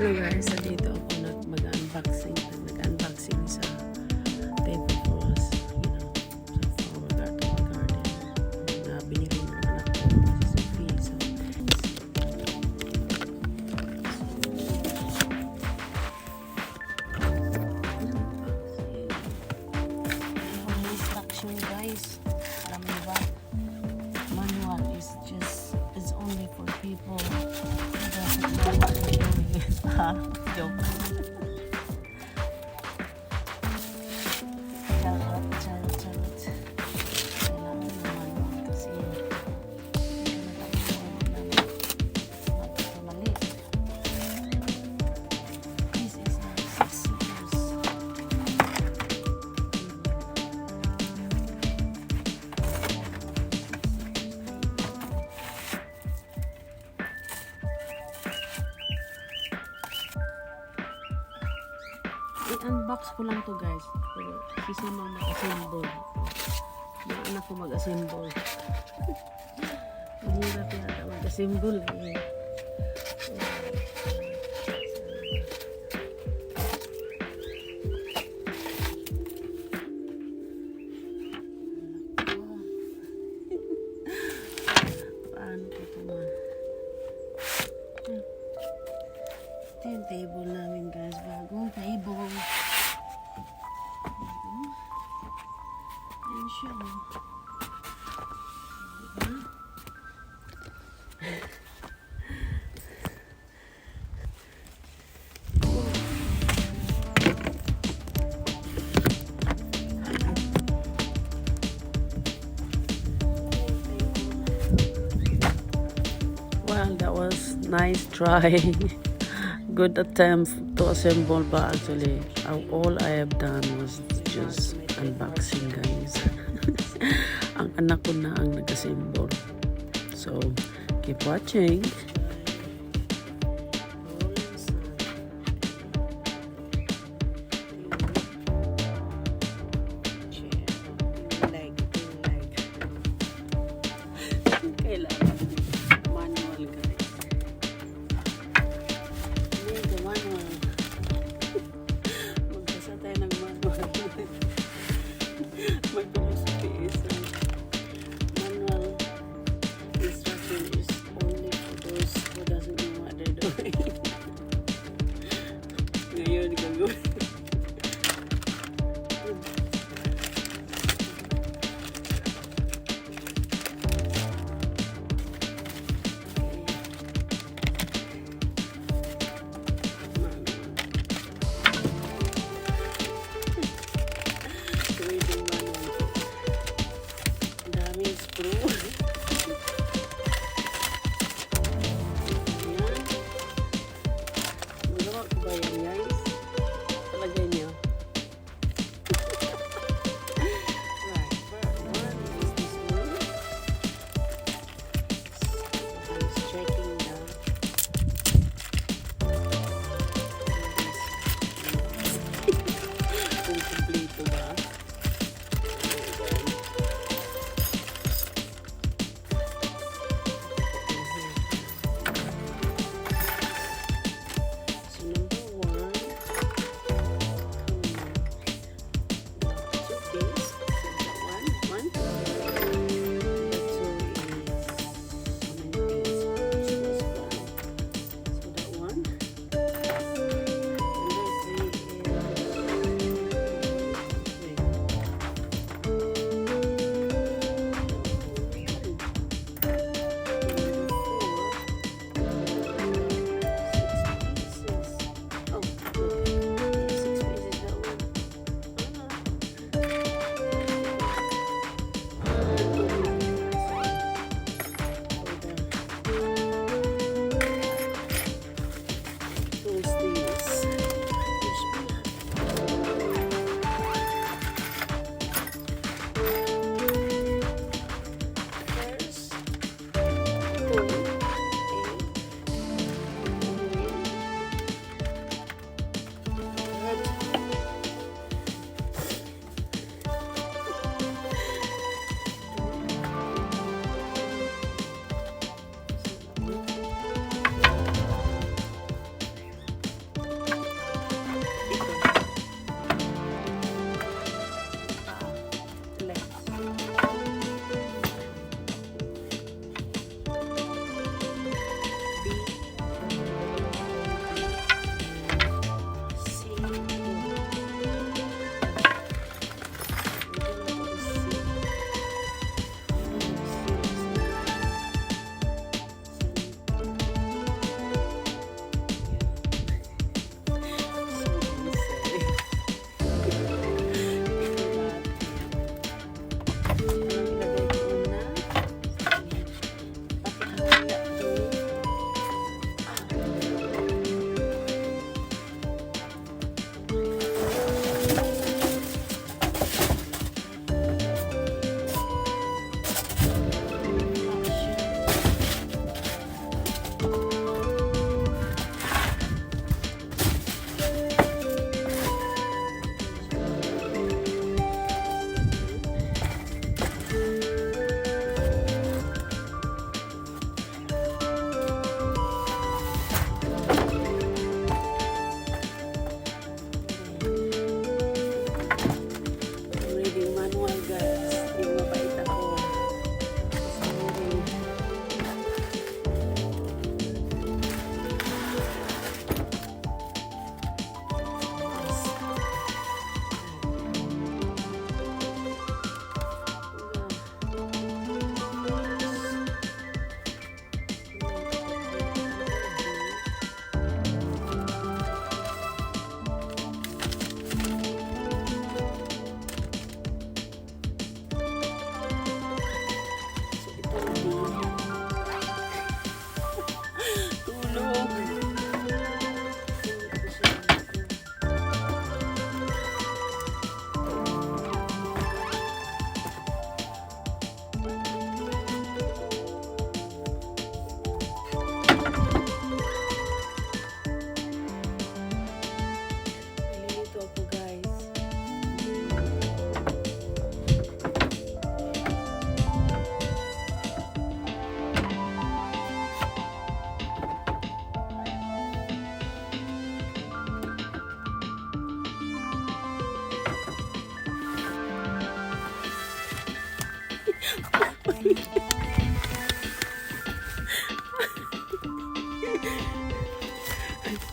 Hello guys, so dito ako mag-unboxing sa table for us, sa flower garden na binili ng anak ko si Sophie. So, instruction guys, alam niyo ba? Manual is only for people who doesn't know what they're doing. Joke. Charot. Kailangan yung manual kasi mali. This is now 6 years. I-unbox ko lang to guys. Pero si Simang mag-assemble. Yung anak ko mag-assemble. Mahirap yata mag-assemble eh. Paano ko ito man? Ito yung table namin guys. Bagong table. Ayan siya. Diba? Well, that was nice try. Good attempt to assemble, but actually all I have done was just unboxing guys. Ang anak ko na ang nag-assemble. So keep watching. Kailangan manual guys. Magbasa tayo ng manual. Magbulo sa PS. Manual instruction is only for those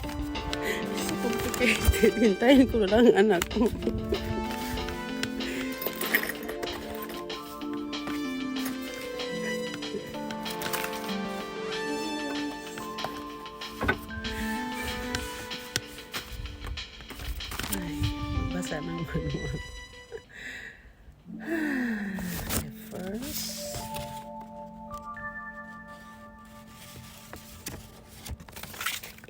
It's so complicated. Hintayin ko lang ang anak ko. Ay, magbasa ng manual. First,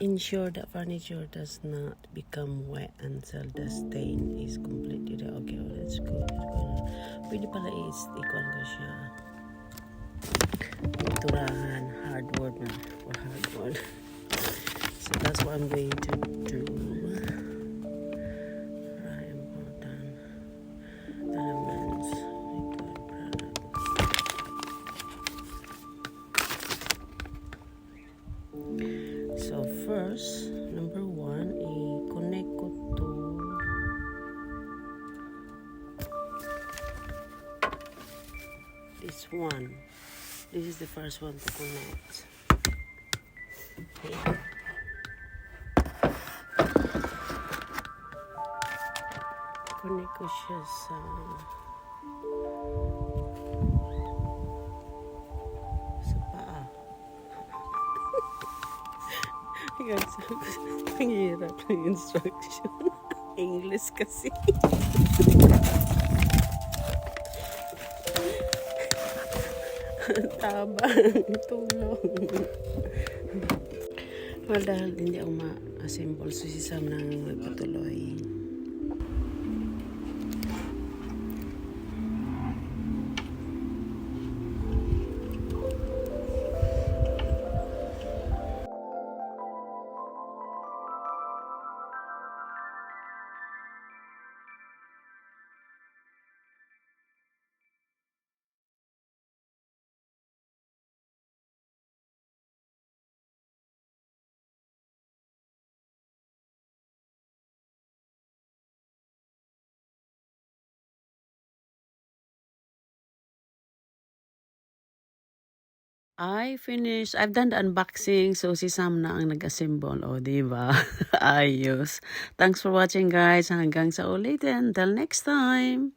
ensure that furniture does not become wet until the stain is completely there. Okay, well, that's good. Pwede pala is-equal ko siya. Turahan, hardwood na. Or hardwood. So that's what I'm going to do. Very important elements. So first, number one, i-connect ko to this one. This is the first one to connect. Okay. Connect ko siya sa paa. Guys, ang hirap ng instruction. English kasi. Tabang, tulong. Well, dahil hindi ako ma-assemble, so si Sam nang nagpatuloy. I finished. I've done the unboxing. So, si Sam na ang nag-assemble. O, diba? Ayos. Thanks for watching, guys. Hanggang sa ulitin. Until next time.